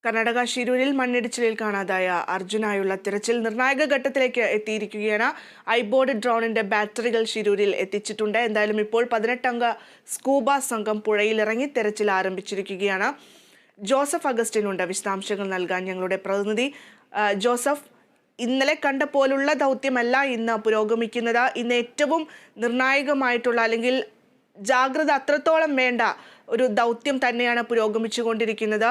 കർണാടക ഷിരൂരിൽ മണ്ണിടിച്ചിലിൽ കാണാതായ അർജുനായുള്ള തിരച്ചിൽ നിർണായക ഘട്ടത്തിലേക്ക് എത്തിയിരിക്കുകയാണ്. ഐബോർഡ് ഡ്രോണിന്റെ ബാറ്ററികൾ ഷിരൂരിൽ എത്തിച്ചിട്ടുണ്ട്. എന്തായാലും ഇപ്പോൾ 18 അംഗ സ്കൂബ സംഘം പുഴയിലിറങ്ങി തെരച്ചിൽ ആരംഭിച്ചിരിക്കുകയാണ്. ജോസഫ് അഗസ്റ്റിനുണ്ട് വിശദാംശങ്ങൾ നൽകാൻ ഞങ്ങളുടെ പ്രതിനിധി. ജോസഫ്, ഇന്നലെ കണ്ട പോലുള്ള ദൗത്യമല്ല ഇന്ന് പുരോഗമിക്കുന്നത്. ഇന്ന് ഏറ്റവും നിർണായകമായിട്ടുള്ള അല്ലെങ്കിൽ ജാഗ്രത അത്രത്തോളം വേണ്ട ഒരു ദൗത്യം തന്നെയാണ് പുരോഗമിച്ചുകൊണ്ടിരിക്കുന്നത്.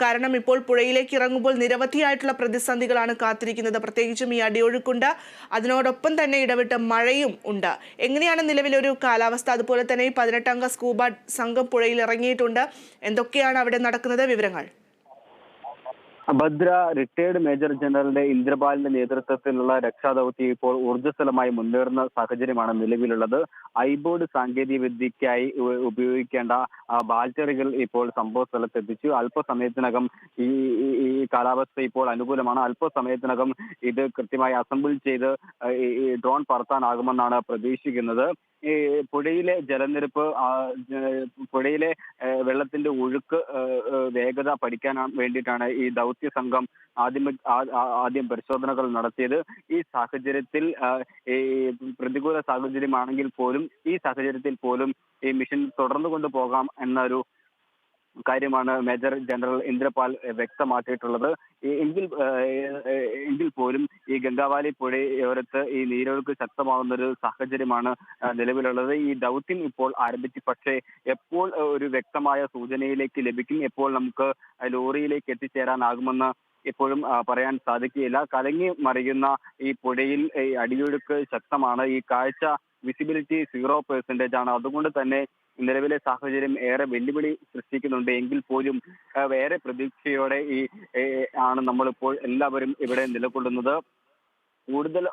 കാരണം ഇപ്പോൾ പുഴയിലേക്ക് ഇറങ്ങുമ്പോൾ നിരവധിയായിട്ടുള്ള പ്രതിസന്ധികളാണ് കാത്തിരിക്കുന്നത്. പ്രത്യേകിച്ചും ഈ അടിയൊഴുക്കുണ്ട്, അതിനോടൊപ്പം തന്നെ ഇടവിട്ട് മഴയും ഉണ്ട്. എങ്ങനെയാണ് നിലവിലൊരു കാലാവസ്ഥ? അതുപോലെ തന്നെ ഈ 18 അംഗ സ്കൂബ സംഘം പുഴയിൽ ഇറങ്ങിയിട്ടുണ്ട്. എന്തൊക്കെയാണ് അവിടെ നടക്കുന്നത്? വിവരങ്ങൾ. ഭദ്ര റിട്ടയർഡ് മേജർ ജനറലിന്റെ ഇന്ദ്രപാലിന്റെ നേതൃത്വത്തിലുള്ള രക്ഷാദൌത്യം ഇപ്പോൾ ഊർജ്ജസ്വലമായി മുന്നേറുന്ന സാഹചര്യമാണ് നിലവിലുള്ളത്. ഐബോർഡ് സാങ്കേതിക വിദ്യയ്ക്കായി ഉപയോഗിക്കേണ്ട ബാറ്ററികൾ ഇപ്പോൾ സംഭവ സ്ഥലത്ത് എത്തിച്ചു. അല്പസമയത്തിനകം ഈ ഈ കാലാവസ്ഥ ഇപ്പോൾ അനുകൂലമാണ്. അല്പസമയത്തിനകം ഇത് കൃത്യമായി അസംബിൾ ചെയ്ത് ഈ ഡ്രോൺ പറത്താനാകുമെന്നാണ് പ്രതീക്ഷിക്കുന്നത്. ഈ പുഴയിലെ ജലനിരപ്പ്, പുഴയിലെ വെള്ളത്തിന്റെ ഒഴുക്ക് വേഗത പഠിക്കാൻ വേണ്ടിയിട്ടാണ് ഈ ദൗത്യ സംഘം ആദ്യം പരിശോധനകൾ നടത്തിയത്. ഈ സാഹചര്യത്തിൽ ഈ പ്രതികൂല സാഹചര്യമാണെങ്കിൽ പോലും ഈ സാഹചര്യത്തിൽ പോലും ഈ മിഷൻ തുടർന്നു കൊണ്ടുപോകാം എന്നൊരു കാര്യമാണ് മേജർ ജനറൽ ഇന്ദ്രപാൽ വ്യക്തമാക്കിയിട്ടുള്ളത്. എങ്കിൽ പോലും ഈ ഗംഗാവാലി പുഴയോരത്ത് ഈ നീരൊഴുക്ക് ശക്തമാകുന്ന ഒരു സാഹചര്യമാണ് നിലവിലുള്ളത്. ഈ ദൗത്യം ഇപ്പോൾ ആരംഭിച്ചു, പക്ഷേ എപ്പോൾ ഒരു വ്യക്തമായ സൂചനയിലേക്ക് ലഭിക്കും, എപ്പോൾ നമുക്ക് ലോറിയിലേക്ക് എത്തിച്ചേരാനാകുമെന്ന് എപ്പോഴും പറയാൻ സാധിക്കുകയില്ല. കലങ്ങി മറിയുന്ന ഈ പുഴയിൽ ഈ അടിയൊഴുക്ക് ശക്തമാണ്. ഈ കാഴ്ച വിസിബിലിറ്റി 0% ആണ്. അതുകൊണ്ട് തന്നെ നിലവിലെ സാഹചര്യം ഏറെ വെല്ലുവിളി സൃഷ്ടിക്കുന്നുണ്ട്. എങ്കിൽ പോലും വേറെ പ്രതീക്ഷയോടെ ആണ് നമ്മളിപ്പോൾ എല്ലാവരും ഇവിടെ നിലകൊള്ളുന്നത്. കൂടുതൽ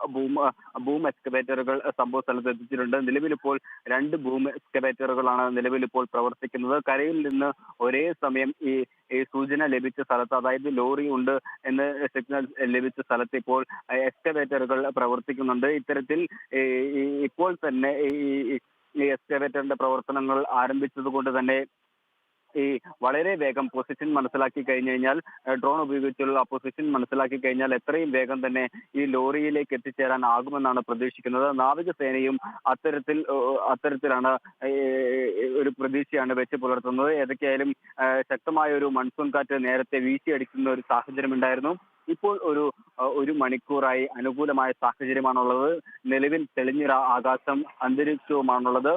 ബൂം എക്സ്കവേറ്ററുകൾ സംഭവ സ്ഥലത്ത് എത്തിച്ചിട്ടുണ്ട്. നിലവിലിപ്പോൾ 2 ബൂം എക്സ്കവേറ്ററുകളാണ് നിലവിലിപ്പോൾ പ്രവർത്തിക്കുന്നത്. കരയിൽ നിന്ന് ഒരേ സമയം ഈ സൂചന ലഭിച്ച സ്ഥലത്ത്, അതായത് ലോറി ഉണ്ട് എന്ന് സിഗ്നൽ ലഭിച്ച സ്ഥലത്ത് ഇപ്പോൾ എക്സ്കവേറ്ററുകൾ പ്രവർത്തിക്കുന്നുണ്ട്. ഇത്തരത്തിൽ ഇപ്പോൾ തന്നെ ഈ എക്സ്കവേറ്ററിന്റെ പ്രവർത്തനങ്ങൾ ആരംഭിച്ചത് കൊണ്ട് തന്നെ ഈ വളരെ വേഗം പൊസിഷൻ മനസ്സിലാക്കി കഴിഞ്ഞു കഴിഞ്ഞാൽ, ഡ്രോൺ ഉപയോഗിച്ചുള്ള പൊസിഷൻ മനസ്സിലാക്കി കഴിഞ്ഞാൽ എത്രയും വേഗം തന്നെ ഈ ലോറിയിലേക്ക് എത്തിച്ചേരാൻ ആകുമെന്നാണ് പ്രതീക്ഷിക്കുന്നത്. നാവികസേനയും അത്തരത്തിലാണ് ഒരു പ്രതീക്ഷയാണ് വെച്ച് പുലർത്തുന്നത്. ഏതൊക്കെയായാലും ശക്തമായ ഒരു മൺസൂൺ കാറ്റ് നേരത്തെ വീശിയടിക്കുന്ന ഒരു സാഹചര്യം ഉണ്ടായിരുന്നു. ഇപ്പോൾ ഒരു മണിക്കൂറായി അനുകൂലമായ സാഹചര്യമാണുള്ളത്. നിലവിൽ തെളിഞ്ഞ ആകാശം അന്തരീക്ഷവുമാണുള്ളത്.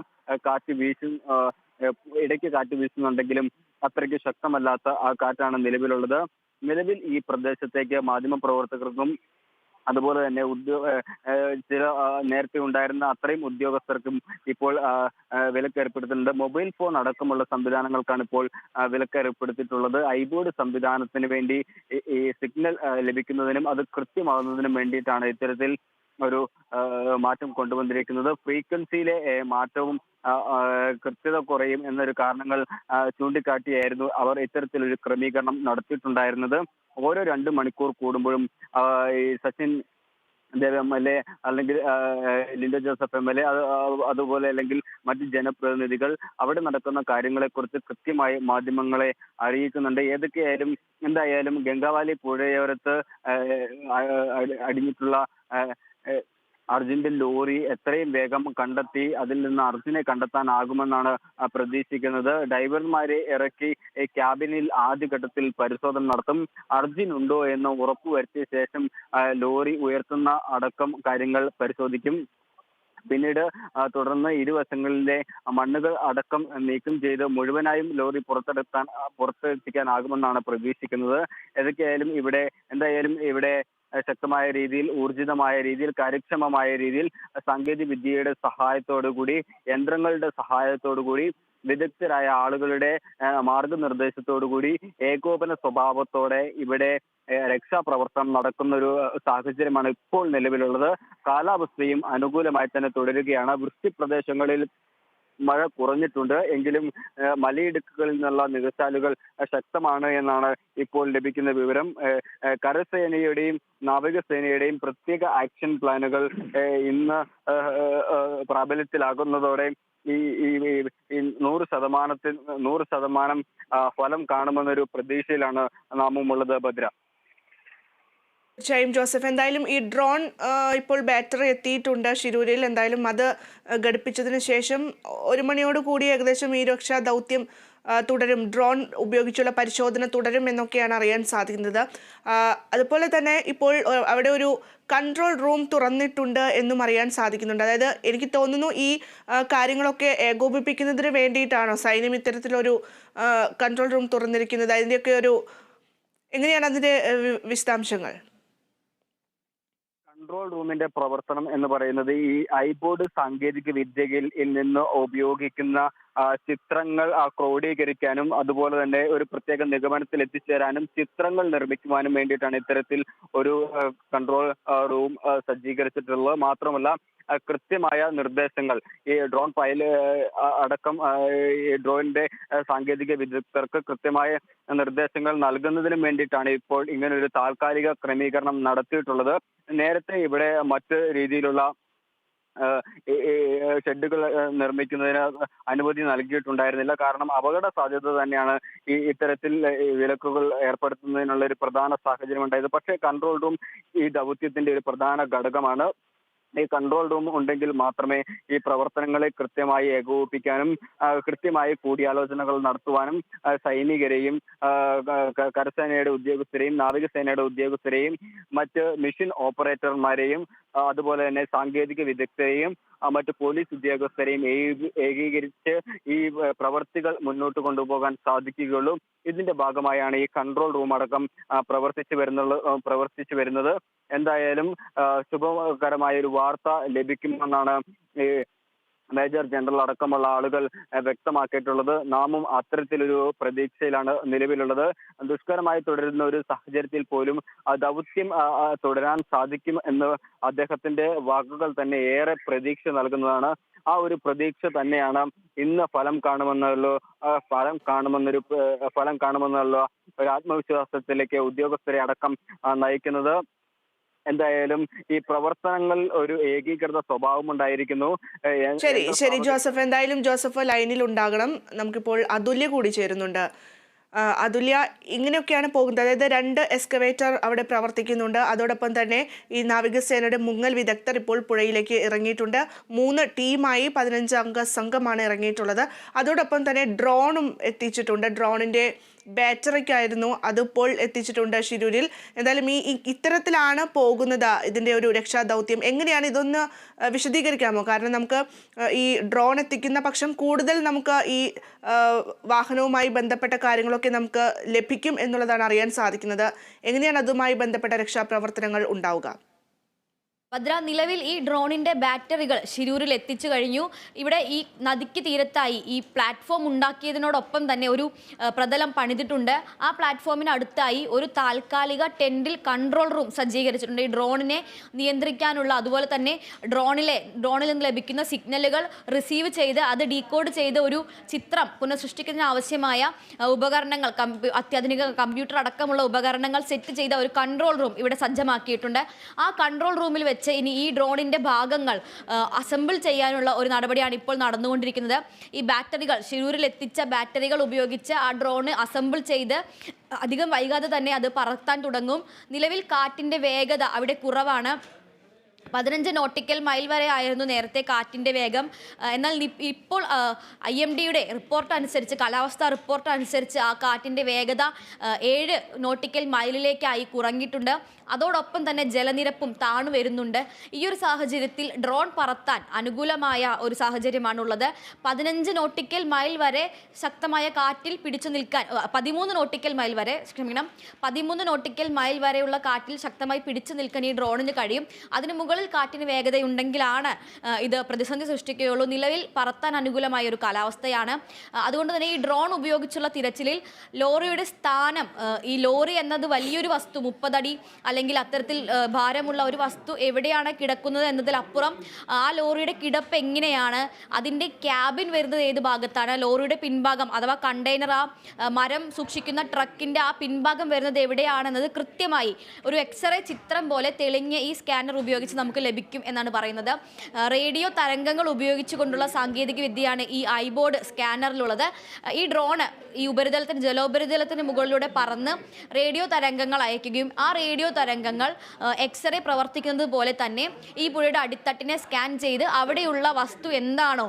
ഇടയ്ക്ക് കാറ്റ് വീശുന്നുണ്ടെങ്കിലും അത്രയ്ക്ക് ശക്തമല്ലാത്ത ആ കാറ്റാണ് നിലവിലുള്ളത്. നിലവിൽ ഈ പ്രദേശത്തേക്ക് മാധ്യമപ്രവർത്തകർക്കും അതുപോലെ തന്നെ ചില നേരത്തെ ഉണ്ടായിരുന്ന അത്രയും ഉദ്യോഗസ്ഥർക്കും ഇപ്പോൾ വിലക്ക് ഏർപ്പെടുത്തിയിട്ടുണ്ട്. മൊബൈൽ ഫോൺ അടക്കമുള്ള സംവിധാനങ്ങൾക്കാണ് ഇപ്പോൾ വിലക്ക് ഏർപ്പെടുത്തിയിട്ടുള്ളത്. ഐബോർഡ് സംവിധാനത്തിന് വേണ്ടി ഈ സിഗ്നൽ ലഭിക്കുന്നതിനും അത് കൃത്യമാകുന്നതിനും വേണ്ടിയിട്ടാണ് ഇത്തരത്തിൽ ഒരു മാറ്റം കൊണ്ടുവന്നിരിക്കുന്നത്. ഫ്രീക്വൻസിയിലെ മാറ്റവും കൃത്യത കുറയും എന്നൊരു കാരണങ്ങൾ ചൂണ്ടിക്കാട്ടിയായിരുന്നു അവർ ഇത്തരത്തിലൊരു ക്രമീകരണം നടത്തിയിട്ടുണ്ടായിരുന്നത്. ഓരോ 2 മണിക്കൂർ കൂടുമ്പോഴും ഈ സച്ചിൻ ദേവ് MLA അല്ലെങ്കിൽ ലിൻഡോ ജോസഫ് MLA അതുപോലെ അല്ലെങ്കിൽ മറ്റ് ജനപ്രതിനിധികൾ അവിടെ നടക്കുന്ന കാര്യങ്ങളെക്കുറിച്ച് കൃത്യമായി മാധ്യമങ്ങളെ അറിയിക്കുന്നുണ്ട്. എന്തായാലും ഗംഗാവാലി പുഴയോരത്ത് അടിഞ്ഞിട്ടുള്ള അർജുന്റെ ലോറി എത്രയും വേഗം കണ്ടെത്തി അതിൽ നിന്ന് അർജുനെ കണ്ടെത്താനാകുമെന്നാണ് പ്രതീക്ഷിക്കുന്നത്. ഡൈവർമാരെ ഇറക്കി ക്യാബിനിൽ ആദ്യഘട്ടത്തിൽ പരിശോധന നടത്തും. അർജുൻ ഉണ്ടോ എന്ന് ഉറപ്പുവരുത്തിയ ശേഷം ലോറി ഉയർത്തുന്ന അടക്കം കാര്യങ്ങൾ പരിശോധിക്കും. പിന്നീട് തുടർന്ന് ഇരുവശങ്ങളിലെ മണ്ണുകൾ അടക്കം നീക്കം ചെയ്ത് മുഴുവനായും ലോറി പുറത്തെത്തിക്കാനാകുമെന്നാണ് പ്രതീക്ഷിക്കുന്നത്. എന്തായാലും ഇവിടെ ശക്തമായ രീതിയിൽ, ഊർജിതമായ രീതിയിൽ, കാര്യക്ഷമമായ രീതിയിൽ സാങ്കേതിക വിദ്യയുടെ സഹായത്തോടുകൂടി, യന്ത്രങ്ങളുടെ സഹായത്തോടുകൂടി, വിദഗ്ധരായ ആളുകളുടെ മാർഗനിർദ്ദേശത്തോടുകൂടി, ഏകോപന സ്വഭാവത്തോടെ ഇവിടെ രക്ഷാപ്രവർത്തനം നടക്കുന്ന ഒരു സാഹചര്യമാണ് ഇപ്പോൾ നിലവിലുള്ളത്. കാലാവസ്ഥയും അനുകൂലമായി തന്നെ തുടരുകയാണ്. വൃഷ്ടി പ്രദേശങ്ങളിൽ മഴ കുറഞ്ഞിട്ടുണ്ട്. എങ്കിലും മലയിടുക്കുകളിൽ നിന്നുള്ള നികച്ചാലുകൾ ശക്തമാണ് എന്നാണ് ഇപ്പോൾ ലഭിക്കുന്ന വിവരം. കരസേനയുടെയും നാവികസേനയുടെയും പ്രത്യേക ആക്ഷൻ പ്ലാനുകൾ ഇന്ന് പ്രാബല്യത്തിലാകുന്നതോടെ ഈ ഈ ഈ- ഈ 100% ഫലം കാണുമെന്നൊരു പ്രതീക്ഷയിലാണ് നാമും ഉള്ളത് ഭദ്ര. തീർച്ചയായും ജോസഫ്, എന്തായാലും ഈ ഡ്രോൺ ഇപ്പോൾ ബാറ്ററി എത്തിയിട്ടുണ്ട് ശിരൂരിൽ. എന്തായാലും അത് ഘടിപ്പിച്ചതിന് ശേഷം 1 മണിയോട് കൂടി ഏകദേശം ഈ രക്ഷാ ദൗത്യം തുടരും, ഡ്രോൺ ഉപയോഗിച്ചുള്ള പരിശോധന തുടരും എന്നൊക്കെയാണ് അറിയാൻ സാധിക്കുന്നത്. അതുപോലെ തന്നെ ഇപ്പോൾ അവിടെ ഒരു കൺട്രോൾ റൂം തുറന്നിട്ടുണ്ട് എന്നും അറിയാൻ സാധിക്കുന്നുണ്ട്. അതായത് എനിക്ക് തോന്നുന്നു ഈ കാര്യങ്ങളൊക്കെ ഏകോപിപ്പിക്കുന്നതിന് വേണ്ടിയിട്ടാണോ സൈന്യം ഇത്തരത്തിലൊരു കൺട്രോൾ റൂം തുറന്നിരിക്കുന്നത്? അതിൻ്റെയൊക്കെ ഒരു എങ്ങനെയാണ് അതിൻ്റെ വിശദാംശങ്ങൾ? കൺട്രോൾ റൂമിന്റെ പ്രവർത്തനം എന്ന് പറയുന്നത് ഈ ഐബോർഡ് സാങ്കേതിക വിദ്യയിൽ നിന്ന് ഉപയോഗിക്കുന്ന ചിത്രങ്ങൾ ക്രോഡീകരിക്കാനും അതുപോലെ തന്നെ ഒരു പ്രത്യേക നിഗമനത്തിൽ എത്തിച്ചേരാനും ചിത്രങ്ങൾ നിർമ്മിക്കുവാനും വേണ്ടിയിട്ടാണ് ഇത്തരത്തിൽ ഒരു കൺട്രോൾ റൂം സജ്ജീകരിച്ചിട്ടുള്ളത്. മാത്രമല്ല കൃത്യമായ നിർദ്ദേശങ്ങൾ ഈ ഡ്രോൺ അടക്കം ഈ ഡ്രോണിന്റെ സാങ്കേതിക വിദഗ്ധർക്ക് കൃത്യമായ നിർദ്ദേശങ്ങൾ നൽകുന്നതിനും വേണ്ടിയിട്ടാണ് ഇപ്പോൾ ഇങ്ങനെ ഒരു താൽക്കാലിക ക്രമീകരണം നടത്തിയിട്ടുള്ളത്. നേരത്തെ ഇവിടെ മറ്റ് രീതിയിലുള്ള ഷെഡുകൾ നിർമ്മിക്കുന്നതിന് അനുമതി നൽകിയിട്ടുണ്ടായിരുന്നില്ല. കാരണം അപകട സാധ്യത തന്നെയാണ് ഇത്തരത്തിൽ വിലക്കുകൾ ഏർപ്പെടുത്തുന്നതിനുള്ള ഒരു പ്രധാന സാഹചര്യം ഉണ്ടായത്. പക്ഷേ കൺട്രോൾ റൂം ഈ ദൗത്യത്തിന്റെ ഒരു പ്രധാന ഘടകമാണ്. ഈ കൺട്രോൾ റൂം ഉണ്ടെങ്കിൽ മാത്രമേ ഈ പ്രവർത്തനങ്ങളെ കൃത്യമായി ഏകോപിപ്പിക്കാനും കൃത്യമായി കൂടിയാലോചനകൾ നടത്തുവാനും സൈനികരെയും കരസേനയുടെ ഉദ്യോഗസ്ഥരെയും നാവികസേനയുടെ ഉദ്യോഗസ്ഥരെയും മറ്റ് മിഷൻ ഓപ്പറേറ്റർമാരെയും അതുപോലെ തന്നെ സാങ്കേതിക വിദഗ്ധരെയും മറ്റ് പോലീസ് ഉദ്യോഗസ്ഥരെയും ഏകീകരിച്ച് ഈ പ്രവർത്തികൾ മുന്നോട്ട് കൊണ്ടുപോകാൻ സാധിക്കുകയുള്ളൂ. ഇതിന്റെ ഭാഗമായാണ് ഈ കൺട്രോൾ റൂം അടക്കം പ്രവർത്തിച്ചു വരുന്നത്. എന്തായാലും ശുഭകരമായ ഒരു വാർത്ത ലഭിക്കുമെന്നാണ് ഈ മേജർ ജനറൽ അടക്കമുള്ള ആളുകൾ വ്യക്തമാക്കിയിട്ടുള്ളത്. നാമും അത്തരത്തിലൊരു പ്രതീക്ഷയിലാണ് നിലവിലുള്ളത്. ദുഷ്കരമായി തുടരുന്ന ഒരു സാഹചര്യത്തിൽ പോലും ദൗത്യം തുടരാൻ സാധിക്കും എന്ന് അദ്ദേഹത്തിന്റെ വാക്കുകൾ തന്നെ ഏറെ പ്രതീക്ഷ നൽകുന്നതാണ്. ആ ഒരു പ്രതീക്ഷ തന്നെയാണ് ഇന്ന് ഫലം കാണുമെന്നുള്ള ഒരു ആത്മവിശ്വാസത്തിലേക്ക് ഉദ്യോഗസ്ഥരെ അടക്കം നയിക്കുന്നത്. എന്തായാലും ഈ പ്രവർത്തനങ്ങൾ ഒരു ഏകീകൃത സ്വഭാവം ഉണ്ടായിരിക്കുന്നു. ശരി ജോസഫ്, എന്തായാലും ജോസഫ് ലൈനിൽ ഉണ്ടാകണം. നമുക്കിപ്പോൾ അതുല്യ കൂടി ചേരുന്നുണ്ട്. അതുല്യ, ഇങ്ങനെയൊക്കെയാണ് പോകുന്നത്. അതായത് 2 എക്സ്കവേറ്റർ അവിടെ പ്രവർത്തിക്കുന്നുണ്ട്. അതോടൊപ്പം തന്നെ ഈ നാവികസേനയുടെ മുങ്ങൽ വിദഗ്ധർ ഇപ്പോൾ പുഴയിലേക്ക് ഇറങ്ങിയിട്ടുണ്ട്. 3 ടീമായി 15 അംഗ സംഘമാണ് ഇറങ്ങിയിട്ടുള്ളത്. അതോടൊപ്പം തന്നെ ഡ്രോണും എത്തിച്ചിട്ടുണ്ട്. ഡ്രോണിൻ്റെ ബാറ്ററിക്കായിരുന്നു, അതിപ്പോൾ എത്തിച്ചിട്ടുണ്ട് ശിരൂരിൽ. എന്തായാലും ഇത്തരത്തിലാണ് പോകുന്നത് ഇതിൻ്റെ ഒരു രക്ഷാദൗത്യം. എങ്ങനെയാണ് ഇതൊന്ന് വിശദീകരിക്കാമോ? കാരണം നമുക്ക് ഈ ഡ്രോൺ എത്തിക്കുന്ന പക്ഷം കൂടുതൽ നമുക്ക് ഈ വാഹനവുമായി ബന്ധപ്പെട്ട കാര്യങ്ങളൊക്കെ നമുക്ക് ലഭിക്കും എന്നുള്ളതാണ് അറിയാൻ സാധിക്കുന്നത്. എങ്ങനെയാണ് അതുമായി ബന്ധപ്പെട്ട രക്ഷാപ്രവർത്തനങ്ങൾ ഉണ്ടാവുക? ഭദ്ര, നിലവിൽ ഈ ഡ്രോണിന്റെ ബാറ്ററികൾ ശിരൂരിൽ എത്തിച്ചു കഴിഞ്ഞു. ഇവിടെ ഈ നദിക്ക് തീരത്തായി ഈ പ്ലാറ്റ്ഫോം ഉണ്ടാക്കിയതിനോടൊപ്പം തന്നെ ഒരു പ്രതലം പണിതിട്ടുണ്ട്. ആ പ്ലാറ്റ്ഫോമിന് അടുത്തായി ഒരു താൽക്കാലിക ടെൻഡിൽ കൺട്രോൾ റൂം സജ്ജീകരിച്ചിട്ടുണ്ട്. ഈ ഡ്രോണിനെ നിയന്ത്രിക്കാനുള്ള, അതുപോലെ തന്നെ ഡ്രോണിൽ നിന്ന് ലഭിക്കുന്ന സിഗ്നലുകൾ റിസീവ് ചെയ്ത് അത് ഡീകോഡ് ചെയ്ത് ഒരു ചിത്രം പുനഃസൃഷ്ടിക്കുന്നതിന് ആവശ്യമായ ഉപകരണങ്ങൾ, അത്യാധുനിക കമ്പ്യൂട്ടർ അടക്കമുള്ള ഉപകരണങ്ങൾ സെറ്റ് ചെയ്ത ഒരു കൺട്രോൾ റൂം ഇവിടെ സജ്ജമാക്കിയിട്ടുണ്ട്. ആ കൺട്രോൾ റൂമിൽ വെച്ച് ഇനി ഈ ഡ്രോണിന്റെ ഭാഗങ്ങൾ അസംബിൾ ചെയ്യാനുള്ള ഒരു നടപടിയാണ് ഇപ്പോൾ നടന്നുകൊണ്ടിരിക്കുന്നത്. ഈ ബാറ്ററികൾ, ശിരൂരിൽ എത്തിച്ച ബാറ്ററികൾ ഉപയോഗിച്ച് ആ ഡ്രോണ് അസംബിൾ ചെയ്ത് അധികം വൈകാതെ തന്നെ അത് പറത്താൻ തുടങ്ങും. നിലവിൽ കാറ്റിന്റെ വേഗത അവിടെ കുറവാണ്. 15 നോട്ടിക്കൽ മൈൽ വരെ ആയിരുന്നു നേരത്തെ കാറ്റിൻ്റെ വേഗം. എന്നാൽ ഇപ്പോൾ IMDയുടെ റിപ്പോർട്ട് അനുസരിച്ച്, കാലാവസ്ഥാ റിപ്പോർട്ട് അനുസരിച്ച് ആ കാറ്റിൻ്റെ വേഗത 7 നോട്ടിക്കൽ മൈലിലേക്കായി കുറഞ്ഞിട്ടുണ്ട്. അതോടൊപ്പം തന്നെ ജലനിരപ്പും താണു വരുന്നുണ്ട്. ഈ ഒരു സാഹചര്യത്തിൽ ഡ്രോൺ പറത്താൻ അനുകൂലമായ ഒരു സാഹചര്യമാണുള്ളത്. 15 നോട്ടിക്കൽ മൈൽ വരെ ശക്തമായ കാറ്റിൽ പിടിച്ചു നിൽക്കാൻ, 13 നോട്ടിക്കൽ മൈൽ വരെ, 13 നോട്ടിക്കൽ മൈൽ വരെയുള്ള കാറ്റിൽ ശക്തമായി പിടിച്ചു നിൽക്കാൻ ഈ ഡ്രോണിന് കഴിയും. അതിന് മുകളിൽ കാറ്റിന് വേഗതയുണ്ടെങ്കിലാണ് ഇത് പ്രതിസന്ധി സൃഷ്ടിക്കുകയുള്ളൂ. നിലവിൽ പറത്താൻ അനുകൂലമായ ഒരു കാലാവസ്ഥയാണ്. അതുകൊണ്ട് തന്നെ ഈ ഡ്രോൺ ഉപയോഗിച്ചുള്ള തിരച്ചിലിൽ ലോറിയുടെ സ്ഥാനം, ഈ ലോറി എന്നത് വലിയൊരു വസ്തു, 30 അടി അല്ലെങ്കിൽ അത്തരത്തിൽ ഭാരമുള്ള ഒരു വസ്തു എവിടെയാണ് കിടക്കുന്നത് എന്നതിലപ്പുറം ആ ലോറിയുടെ കിടപ്പ് എങ്ങനെയാണ്, അതിൻ്റെ ക്യാബിൻ വരുന്നത് ഏത് ഭാഗത്താണ്, ലോറിയുടെ പിൻഭാഗം അഥവാ കണ്ടെയ്നർ, ആ മരം സൂക്ഷിക്കുന്ന ട്രക്കിൻ്റെ ആ പിൻഭാഗം വരുന്നത് എവിടെയാണെന്നത് കൃത്യമായി ഒരു എക്സ്റേ ചിത്രം പോലെ തെളിഞ്ഞ് ഈ സ്കാനർ ഉപയോഗിച്ച് നമുക്ക് ലഭിക്കും എന്നാണ് പറയുന്നത്. റേഡിയോ തരംഗങ്ങൾ ഉപയോഗിച്ചുകൊണ്ടുള്ള സാങ്കേതിക വിദ്യയാണ് ഈ ഐബോർഡ് സ്കാനറിലുള്ളത്. ഈ ഡ്രോണ് ഈ ജലോപരിതലത്തിന് മുകളിലൂടെ പറന്ന് റേഡിയോ തരംഗങ്ങൾ അയക്കുകയും ആ റേഡിയോ തരംഗങ്ങൾ എക്സ്റേ പ്രവർത്തിക്കുന്നത് പോലെ തന്നെ ഈ പുഴയുടെ അടിത്തട്ടിനെ സ്കാൻ ചെയ്ത് അവിടെയുള്ള വസ്തു എന്താണോ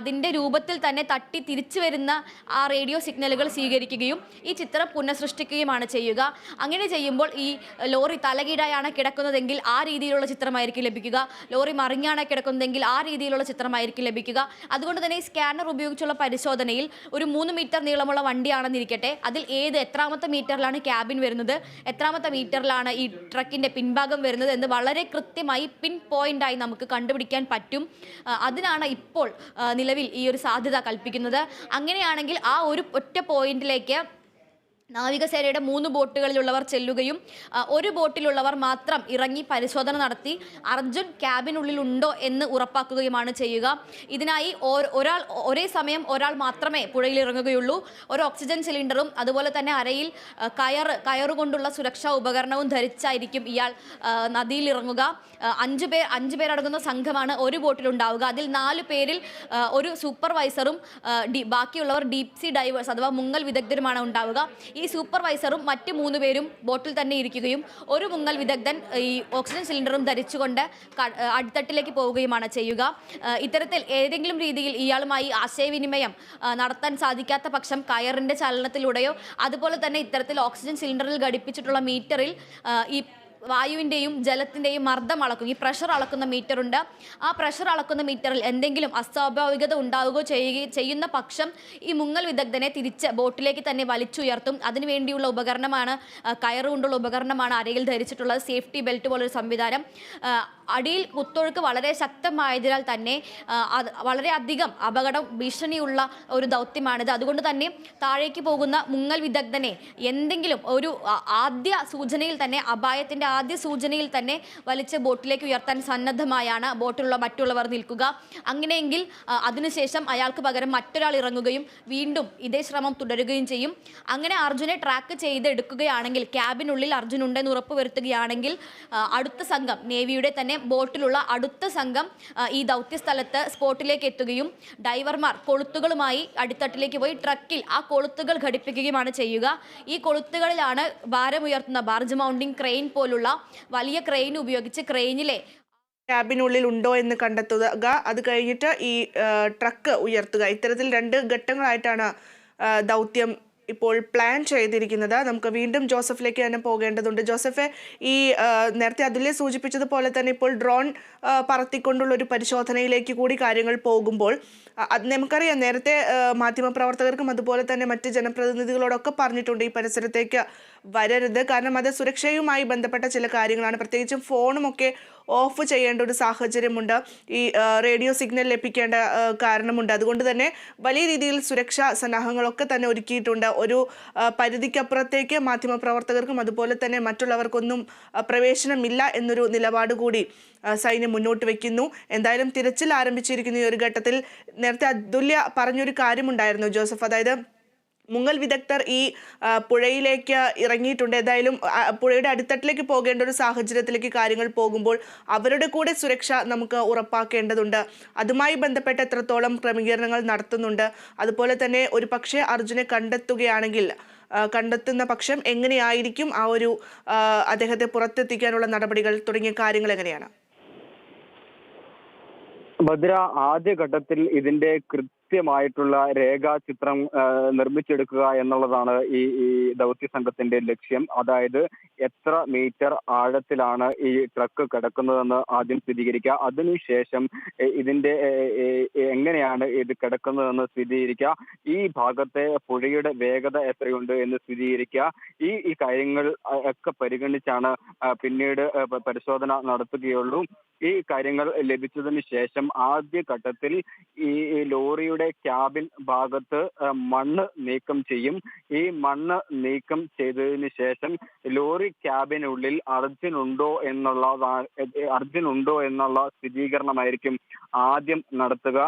അതിൻ്റെ രൂപത്തിൽ തന്നെ തട്ടി തിരിച്ചു വരുന്ന ആ റേഡിയോ സിഗ്നലുകൾ സ്വീകരിക്കുകയും ഈ ചിത്രം പുനഃസൃഷ്ടിക്കുകയുമാണ് ചെയ്യുക. അങ്ങനെ ചെയ്യുമ്പോൾ ഈ ലോറി തലകീഴായാണ് കിടക്കുന്നതെങ്കിൽ ആ രീതിയിലുള്ള ചിത്രമായിരിക്കും ലഭിക്കുക. ലോറി മറിഞ്ഞാണ് കിടക്കുന്നതെങ്കിൽ ആ രീതിയിലുള്ള ചിത്രമായിരിക്കും ലഭിക്കുക. അതുകൊണ്ട് തന്നെ ഈ സ്കാനർ ഉപയോഗിച്ചുള്ള പരിശോധനയിൽ ഒരു 3 മീറ്റർ നീളമുള്ള വണ്ടിയാണെന്നിരിക്കട്ടെ, അതിൽ എത്രാമത്തെ മീറ്ററിലാണ് ക്യാബിൻ വരുന്നത്, എത്രാമത്തെ മീറ്ററിലാണ് ഈ ട്രക്കിൻ്റെ പിൻഭാഗം വരുന്നത് എന്ന് വളരെ കൃത്യമായി പിൻ പോയിന്റായി നമുക്ക് കണ്ടുപിടിക്കാൻ പറ്റും. അതിനാണ് ഇപ്പോൾ നിലവിൽ ഈ ഒരു സാധ്യത കൽപ്പിക്കുന്നത്. അങ്ങനെയാണെങ്കിൽ ആ ഒരു ഒറ്റ പോയിന്റിലേക്ക് നാവികസേനയുടെ 3 ബോട്ടുകളിലുള്ളവർ ചെല്ലുകയും ഒരു ബോട്ടിലുള്ളവർ മാത്രം ഇറങ്ങി പരിശോധന നടത്തി അർജുൻ ക്യാബിനുള്ളിലുണ്ടോ എന്ന് ഉറപ്പാക്കുകയുമാണ് ചെയ്യുക. ഇതിനായി ഒരേ സമയം ഒരാൾ മാത്രമേ പുഴയിൽ ഇറങ്ങുകയുള്ളൂ. ഒരു ഓക്സിജൻ സിലിണ്ടറും അതുപോലെ തന്നെ അരയിൽ കയറുകൊണ്ടുള്ള സുരക്ഷാ ഉപകരണവും ധരിച്ചായിരിക്കും ഇയാൾ നദിയിൽ ഇറങ്ങുക. 5 പേരടങ്ങുന്ന സംഘമാണ് ഒരു ബോട്ടിലുണ്ടാവുക. അതിൽ 4 പേരിൽ ഒരു സൂപ്പർവൈസറും ബാക്കിയുള്ളവർ ഡീപ് സീ ഡൈവേഴ്സ് അഥവാ മുങ്ങൽ വിദഗ്ധരുമാണ് ഉണ്ടാവുക. ഈ സൂപ്പർവൈസറും മറ്റ് 3 പേരും ബോട്ടിൽ തന്നെ ഇരിക്കുകയും ഒരു മുങ്ങൽ വിദഗ്ധൻ ഈ ഓക്സിജൻ സിലിണ്ടറും ധരിച്ചുകൊണ്ട് അടിത്തട്ടിലേക്ക് പോവുകയുമാണ് ചെയ്യുക. ഇത്തരത്തിൽ ഏതെങ്കിലും രീതിയിൽ ഇയാളുമായി ആശയവിനിമയം നടത്താൻ സാധിക്കാത്ത പക്ഷം കയറിൻ്റെ ചലനത്തിലൂടെയോ അതുപോലെ തന്നെ ഇത്തരത്തിൽ ഓക്സിജൻ സിലിണ്ടറിൽ ഘടിപ്പിച്ചിട്ടുള്ള മീറ്ററിൽ ഈ വായുവിൻ്റെയും ജലത്തിൻ്റെയും മർദ്ദം അളക്കും. ഈ പ്രഷർ അളക്കുന്ന മീറ്ററുണ്ട്. ആ പ്രഷർ അളക്കുന്ന മീറ്ററിൽ എന്തെങ്കിലും അസ്വാഭാവികത ഉണ്ടാവുകയോ ചെയ്യുന്ന പക്ഷം ഈ മുങ്ങൽ വിദഗ്ധനെ തിരിച്ച് ബോട്ടിലേക്ക് തന്നെ വലിച്ചുയർത്തും. അതിനുവേണ്ടിയുള്ള ഉപകരണമാണ് കയറുകൊണ്ടുള്ള ഉപകരണമാണ് അരയിൽ ധരിച്ചിട്ടുള്ളത്. സേഫ്റ്റി ബെൽറ്റ് പോലൊരു സംവിധാനം. അടിയിൽ കുത്തൊഴുക്ക് വളരെ ശക്തമായതിനാൽ തന്നെ വളരെയധികം ഭീഷണിയുള്ള ഒരു ദൗത്യമാണിത്. അതുകൊണ്ട് തന്നെ താഴേക്ക് പോകുന്ന മുങ്ങൽ വിദഗ്ധനെ എന്തെങ്കിലും ഒരു ആദ്യ സൂചനയിൽ തന്നെ അപായത്തിൻ്റെ ആദ്യ സൂചനയിൽ തന്നെ വലിച്ച് ബോട്ടിലേക്ക് ഉയർത്താൻ സന്നദ്ധമായാണ് ബോട്ടിലുള്ള മറ്റുള്ളവർ നിൽക്കുക. അങ്ങനെയെങ്കിൽ അതിനുശേഷം അയാൾക്ക് പകരം മറ്റൊരാൾ ഇറങ്ങുകയും വീണ്ടും ഇതേ ശ്രമം തുടരുകയും ചെയ്യും. അങ്ങനെ അർജുനെ ട്രാക്ക് ചെയ്ത് എടുക്കുകയാണെങ്കിൽ, ക്യാബിനുള്ളിൽ അർജുൻ ഉണ്ടെന്ന് ഉറപ്പുവരുത്തുകയാണെങ്കിൽ അടുത്ത സംഘം നേവിയുടെ തന്നെ ബോട്ടിലുള്ള അടുത്ത സംഘം ഈ ദൗത്യസ്ഥലത്ത് സ്പോട്ടിലേക്ക് എത്തുകയും ഡൈവർമാർ കൊളുത്തുകളുമായി അടിത്തട്ടിലേക്ക് പോയി ട്രക്കിൽ ആ കൊളുത്തുകൾ ഘടിപ്പിക്കുകയുമാണ് ചെയ്യുക. ഈ കൊളുത്തുകളിലാണ് ഭാരമുയർത്തുന്ന ബാർജ് മൗണ്ടിംഗ് ക്രെയിൻ പോലുള്ള വലിയ ക്രെയിൻ ഉപയോഗിച്ച് ക്രെയിനിലെ ക്യാബിനുള്ളിൽ ഉണ്ടോ എന്ന് കണ്ടെത്തുക, അത് കഴിഞ്ഞിട്ട് ഈ ട്രക്ക് ഉയർത്തുക. ഇത്തരത്തിൽ 2 ഘട്ടങ്ങളായിട്ടാണ് ദൗത്യം ഇപ്പോൾ പ്ലാൻ ചെയ്തിരിക്കുന്നത്. നമുക്ക് വീണ്ടും ജോസഫിലേക്ക് തന്നെ പോകേണ്ടതുണ്ട്. ജോസഫെ, ഈ നേരത്തെ അതുല്യ സൂചിപ്പിച്ചതുപോലെ തന്നെ ഇപ്പോൾ ഡ്രോൺ പറത്തിക്കൊണ്ടുള്ള ഒരു പരിശോധനയിലേക്ക് കൂടി കാര്യങ്ങൾ പോകുമ്പോൾ നമുക്കറിയാം, നേരത്തെ മാധ്യമപ്രവർത്തകർക്കും അതുപോലെ തന്നെ മറ്റ് ജനപ്രതിനിധികളോടൊക്കെ പറഞ്ഞിട്ടുണ്ട് ഈ പരിസരത്തേക്ക് വരരുത്, കാരണം അത് സുരക്ഷയുമായി ബന്ധപ്പെട്ട ചില കാര്യങ്ങളാണ്. പ്രത്യേകിച്ചും ഫോണുമൊക്കെ ഓഫ് ചെയ്യേണ്ട ഒരു സാഹചര്യമുണ്ട്, ഈ റേഡിയോ സിഗ്നൽ ലഭിക്കേണ്ട കാരണമുണ്ട്. അതുകൊണ്ട് തന്നെ വലിയ രീതിയിൽ സുരക്ഷാ സന്നാഹങ്ങളൊക്കെ തന്നെ ഒരുക്കിയിട്ടുണ്ട്. ഒരു പരിധിക്കപ്പുറത്തേക്ക് മാധ്യമപ്രവർത്തകർക്കും അതുപോലെ തന്നെ മറ്റുള്ളവർക്കൊന്നും പ്രവേശനമില്ല എന്നൊരു നിലപാട് കൂടി സൈന്യം മുന്നോട്ട് വയ്ക്കുന്നു. എന്തായാലും തിരച്ചിൽ ആരംഭിച്ചിരിക്കുന്ന ഈ ഒരു ഘട്ടത്തിൽ നേരത്തെ അതുല്യ പറഞ്ഞൊരു കാര്യമുണ്ടായിരുന്നു ജോസഫ്, അതായത് മുങ്ങൽ വിദഗ്ധർ ഈ പുഴയിലേക്ക് ഇറങ്ങിയിട്ടുണ്ട്. എന്തായാലും പുഴയുടെ അടിത്തട്ടിലേക്ക് പോകേണ്ട ഒരു സാഹചര്യത്തിലേക്ക് കാര്യങ്ങൾ പോകുമ്പോൾ അവരുടെ കൂടെ സുരക്ഷ നമുക്ക് ഉറപ്പാക്കേണ്ടതുണ്ട്. അതുമായി ബന്ധപ്പെട്ട് എത്രത്തോളം ക്രമീകരണങ്ങൾ നടത്തുന്നുണ്ട്, അതുപോലെ തന്നെ ഒരു പക്ഷേ അർജുനെ കണ്ടെത്തുന്ന പക്ഷം എങ്ങനെയായിരിക്കും ആ ഒരു അദ്ദേഹത്തെ പുറത്തെത്തിക്കാനുള്ള നടപടികൾ തുടങ്ങിയ കാര്യങ്ങൾ എങ്ങനെയാണ്? ഭദ്ര, ആദ്യഘട്ടത്തിൽ ഇതിന്റെ കൃത്യമായിട്ടുള്ള രേഖാചിത്രം നിർമ്മിച്ചെടുക്കുക എന്നുള്ളതാണ് ഈ ദൗത്യ സംഘത്തിന്റെ ലക്ഷ്യം. അതായത് എത്ര മീറ്റർ ആഴത്തിലാണ് ഈ ട്രക്ക് കിടക്കുന്നതെന്ന് ആദ്യം സ്ഥിരീകരിക്കുക, അതിനുശേഷം ഇതിന്റെ എങ്ങനെയാണ് ഇത് കിടക്കുന്നതെന്ന് സ്ഥിരീകരിക്കുക, ഈ ഭാഗത്തെ പുഴയുടെ വേഗത എത്രയുണ്ട് എന്ന് സ്ഥിരീകരിക്കുക. ഈ കാര്യങ്ങൾ ഒക്കെ പരിഗണിച്ചാണ് പിന്നീട് പരിശോധന നടത്തുകയുള്ളൂ. ഈ കാര്യങ്ങൾ ലഭിച്ചതിന് ശേഷം ആദ്യഘട്ടത്തിൽ ഈ ലോറിയുടെ ക്യാബിൻ ഭാഗത്ത് മണ്ണ് നീക്കം ചെയ്യും. ഈ മണ്ണ് നീക്കം ചെയ്തതിന് ശേഷം ലോറി ക്യാബിനുള്ളിൽ അർജുൻ ഉണ്ടോ എന്നുള്ള സ്ഥിരീകരണമായിരിക്കും ആദ്യം നടത്തുക.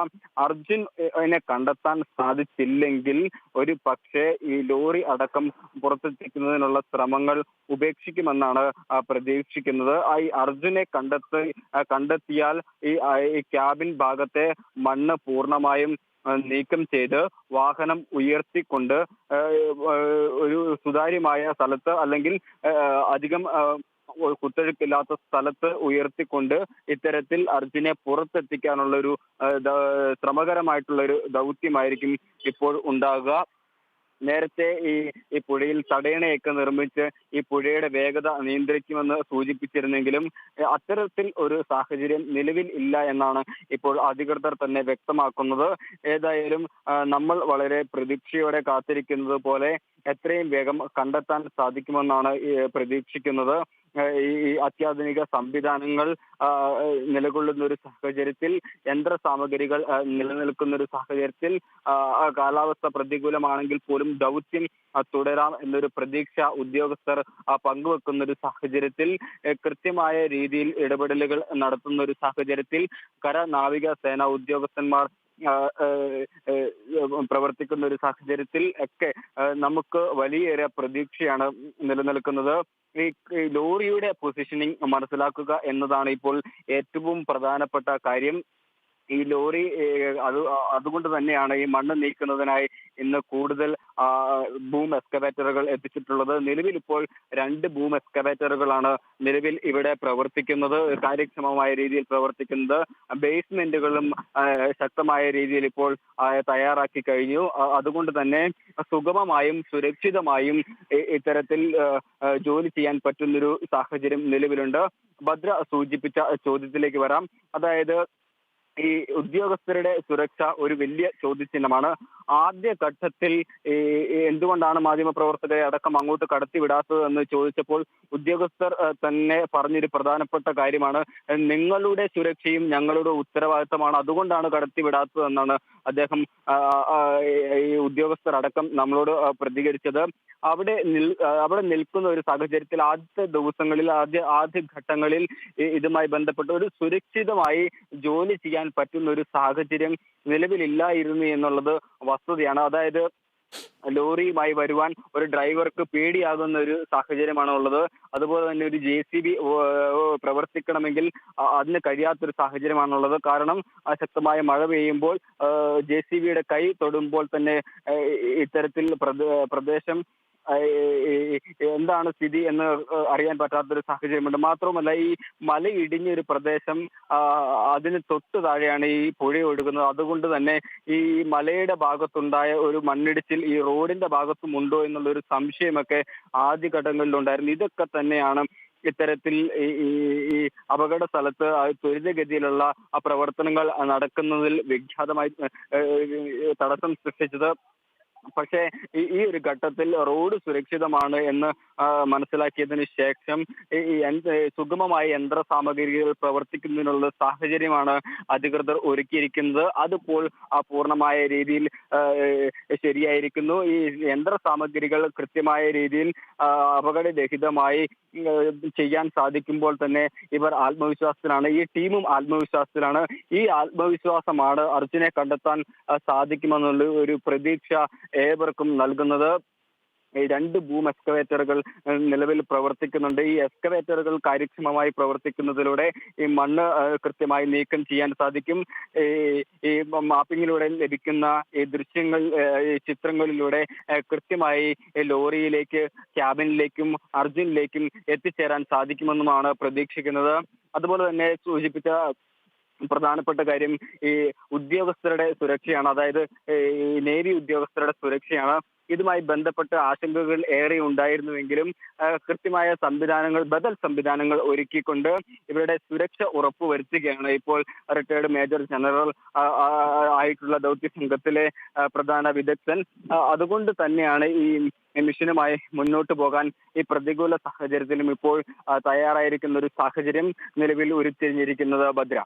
അർജുനെ കണ്ടെത്താൻ സാധിച്ചില്ലെങ്കിൽ ഒരു പക്ഷേ ഈ ലോറി അടക്കം പുറത്തെത്തിക്കുന്നതിനുള്ള ശ്രമങ്ങൾ ഉപേക്ഷിക്കുമെന്നാണ് പ്രതീക്ഷിക്കുന്നത്. ഈ അർജുനെ കണ്ടെത്തിയാൽ ഈ ക്യാബിൻ ഭാഗത്തെ മണ്ണ് പൂർണ്ണമായും നീക്കം ചെയ്ത് വാഹനം ഉയർത്തിക്കൊണ്ട് ഒരു സുതാര്യമായ സ്ഥലത്ത് അല്ലെങ്കിൽ അധികം കുത്തൊഴുക്കില്ലാത്ത സ്ഥലത്ത് ഉയർത്തിക്കൊണ്ട് ഇത്തരത്തിൽ അർജുനെ പുറത്തെത്തിക്കാനുള്ള ഒരു ശ്രമകരമായിട്ടുള്ള ഒരു ദൗത്യമായിരിക്കും ഇപ്പോൾ ഉണ്ടാകുക. നേരത്തെ ഈ പുഴയിൽ തടയണയൊക്കെ നിർമ്മിച്ച് ഈ പുഴയുടെ വേഗത നിയന്ത്രിക്കുമെന്ന് സൂചിപ്പിച്ചിരുന്നെങ്കിലും അത്തരത്തിൽ ഒരു സാഹചര്യം നിലവിൽ ഇല്ല എന്നാണ് ഇപ്പോൾ അധികൃതർ തന്നെ വ്യക്തമാക്കുന്നത്. ഏതായാലും നമ്മൾ വളരെ പ്രതീക്ഷയോടെ കാത്തിരിക്കുന്നത് പോലെ എത്രയും വേഗം കണ്ടെത്താൻ സാധിക്കുമെന്നാണ് പ്രതീക്ഷിക്കുന്നത്. ഈ അത്യാധുനിക സംവിധാനങ്ങൾ നിലകൊള്ളുന്ന ഒരു സാഹചര്യത്തിൽ, യന്ത്ര സാമഗ്രികൾ നിലനിൽക്കുന്ന ഒരു സാഹചര്യത്തിൽ, കാലാവസ്ഥ പ്രതികൂലമാണെങ്കിൽ പോലും ദൗത്യം തുടരാം എന്നൊരു പ്രതീക്ഷ ഉദ്യോഗസ്ഥർ പങ്കുവെക്കുന്ന ഒരു സാഹചര്യത്തിൽ, കൃത്യമായ രീതിയിൽ ഇടപെടലുകൾ നടത്തുന്ന ഒരു സാഹചര്യത്തിൽ കര നാവിക സേന ഉദ്യോഗസ്ഥന്മാർ പ്രവർത്തിക്കുന്ന ഒരു സാഹചര്യത്തിൽ ഒക്കെ നമുക്ക് വലിയൊരു പ്രതീക്ഷയാണ് നിലനിൽക്കുന്നത്. ഈ ലോറിയുടെ പൊസിഷനിങ് മനസ്സിലാക്കുക എന്നതാണ് ഇപ്പോൾ ഏറ്റവും പ്രധാനപ്പെട്ട കാര്യം. ഈ ലോറി അതുകൊണ്ട് തന്നെയാണ് ഈ മണ്ണ് നീക്കുന്നതിനായി ഇന്ന് കൂടുതൽ ബൂം എക്സ്കവേറ്ററുകൾ എത്തിച്ചിട്ടുള്ളത്. നിലവിൽ ഇപ്പോൾ 2 ബൂം എക്സ്കവേറ്ററുകളാണ് നിലവിൽ ഇവിടെ പ്രവർത്തിക്കുന്നത്, കാര്യക്ഷമമായ രീതിയിൽ പ്രവർത്തിക്കുന്നത്. ബേസ്മെന്റുകളും ശക്തമായ രീതിയിൽ ഇപ്പോൾ തയ്യാറാക്കി കഴിഞ്ഞു. അതുകൊണ്ട് തന്നെ സുഗമമായും സുരക്ഷിതമായും ഇത്തരത്തിൽ ജോലി ചെയ്യാൻ പറ്റുന്നൊരു സാഹചര്യം നിലവിലുണ്ട്. ഭദ്ര സൂചിപ്പിച്ച ചോദ്യത്തിലേക്ക് വരാം. അതായത് ഈ ഉദ്യോഗസ്ഥരുടെ സുരക്ഷ ഒരു വലിയ ചോദ്യചിഹ്നമാണ്. ആദ്യഘട്ടത്തിൽ എന്തുകൊണ്ടാണ് മാധ്യമപ്രവർത്തകരെ അടക്കം അങ്ങോട്ട് കടത്തിവിടാത്തത് എന്ന് ചോദിച്ചപ്പോൾ ഉദ്യോഗസ്ഥർ തന്നെ പറഞ്ഞൊരു പ്രധാനപ്പെട്ട കാര്യമാണ്, നിങ്ങളുടെ സുരക്ഷയും ഞങ്ങളുടെ ഉത്തരവാദിത്തമാണ്, അതുകൊണ്ടാണ് കടത്തിവിടാത്തത് എന്നാണ് അദ്ദേഹം ഈ ഉദ്യോഗസ്ഥർ അടക്കം നമ്മളോട് പ്രതികരിച്ചത്. അവിടെ നിൽക്കുന്ന ഒരു സാഹചര്യത്തിൽ ആദ്യ ദിവസങ്ങളിൽ ആദ്യ ഘട്ടങ്ങളിൽ ഇതുമായി ബന്ധപ്പെട്ട് ഒരു സുരക്ഷിതമായി ജോലി ചെയ്യാൻ പറ്റുന്ന ഒരു സാഹചര്യം നിലവിലില്ലായിരുന്നു എന്നുള്ളത് വസ്തുതയാണ്. അതായത് ലോറിയുമായി വരുവാൻ ഒരു ഡ്രൈവർക്ക് പേടിയാകുന്ന ഒരു സാഹചര്യമാണ് ഉള്ളത്. അതുപോലെ തന്നെ ഒരു JCB പ്രവർത്തിക്കണമെങ്കിൽ അതിന് കഴിയാത്തൊരു സാഹചര്യമാണുള്ളത്. കാരണം ശക്തമായ മഴ പെയ്യുമ്പോൾ JCBയുടെ കൈ തൊടുമ്പോൾ തന്നെ ഇത്തരത്തിൽ പ്രദേശം എന്താണ് സ്ഥിതി എന്ന് അറിയാൻ പറ്റാത്തൊരു സാഹചര്യമുണ്ട്. മാത്രമല്ല ഈ മല ഇടിഞ്ഞൊരു പ്രദേശം, അതിന് തൊട്ട് താഴെയാണ് ഈ പുഴ ഒഴുകുന്നത്. അതുകൊണ്ട് തന്നെ ഈ മലയുടെ ഭാഗത്തുണ്ടായ ഒരു മണ്ണിടിച്ചിൽ ഈ റോഡിന്റെ ഭാഗത്തും ഉണ്ടോ എന്നുള്ളൊരു സംശയമൊക്കെ ആദ്യഘട്ടങ്ങളിലുണ്ടായിരുന്നു. ഇതൊക്കെ തന്നെയാണ് ഇത്തരത്തിൽ ഈ അപകട സ്ഥലത്ത് ത്വരിതഗതിയിലുള്ള പ്രവർത്തനങ്ങൾ നടക്കുന്നതിൽ വിഖ്യാതമായി തടസ്സം സൃഷ്ടിച്ചത്. പക്ഷേ ഈ ഒരു ഘട്ടത്തിൽ റോഡ് സുരക്ഷിതമാണ് എന്ന് മനസ്സിലാക്കിയതിനു ശേഷം സുഗമമായ യന്ത്ര സാമഗ്രികൾ പ്രവർത്തിക്കുന്നതിനുള്ള സാഹചര്യമാണ് അധികൃതർ ഒരുക്കിയിരിക്കുന്നത്. അതിപ്പോൾ പൂർണ്ണമായ രീതിയിൽ ശരിയായിരിക്കുന്നു. ഈ യന്ത്ര സാമഗ്രികൾ കൃത്യമായ രീതിയിൽ അപകടരഹിതമായി ചെയ്യാൻ സാധിക്കുമ്പോൾ തന്നെ ഇവർ ആത്മവിശ്വാസത്തിലാണ്, ഈ ടീമും ആത്മവിശ്വാസത്തിലാണ്. ഈ ആത്മവിശ്വാസമാണ് അർജുനെ കണ്ടെത്താൻ സാധിക്കുമെന്നുള്ള ഒരു പ്രതീക്ഷ ഏവർക്കും നൽകുന്നത്. ഈ 2 ബൂം എക്സ്കവേറ്ററുകൾ നിലവിൽ പ്രവർത്തിക്കുന്നുണ്ട്. ഈ എക്സ്കവേറ്ററുകൾ കാര്യക്ഷമമായി പ്രവർത്തിക്കുന്നതിലൂടെ ഈ മണ്ണ് കൃത്യമായി നീക്കം ചെയ്യാൻ സാധിക്കും. ഈ മാപ്പിങ്ങിലൂടെ ലഭിക്കുന്ന ഈ ദൃശ്യങ്ങൾ, ഈ ചിത്രങ്ങളിലൂടെ കൃത്യമായി ലോറിയിലേക്ക്, ക്യാബിനിലേക്കും അർജുനിലേക്കും എത്തിച്ചേരാൻ സാധിക്കുമെന്നുമാണ് പ്രതീക്ഷിക്കുന്നത്. അതുപോലെ തന്നെ സൂചിപ്പിച്ച പ്രധാനപ്പെട്ട കാര്യം ഈ ഉദ്യോഗസ്ഥരുടെ സുരക്ഷയാണ്. അതായത് ഈ നേവി ഉദ്യോഗസ്ഥരുടെ സുരക്ഷയാണ്. ഇതുമായി ബന്ധപ്പെട്ട് ആശങ്കകൾ ഏറെ ഉണ്ടായിരുന്നുവെങ്കിലും കൃത്യമായ ബദൽ സംവിധാനങ്ങൾ ഒരുക്കിക്കൊണ്ട് ഇവരുടെ സുരക്ഷ ഉറപ്പുവരുത്തുകയാണ് ഇപ്പോൾ റിട്ടയർഡ് മേജർ ജനറൽ ആയിട്ടുള്ള ദൗത്യ സംഘത്തിലെ പ്രധാന വിദഗ്ധൻ. അതുകൊണ്ട് തന്നെയാണ് ഈ മിഷനുമായി മുന്നോട്ട് പോകാൻ ഈ പ്രതികൂല സാഹചര്യത്തിലും ഇപ്പോൾ തയ്യാറായിരിക്കുന്ന ഒരു സാഹചര്യം നിലവിൽ ഉരുത്തിരിഞ്ഞിരിക്കുന്നത്. ഭദ്ര.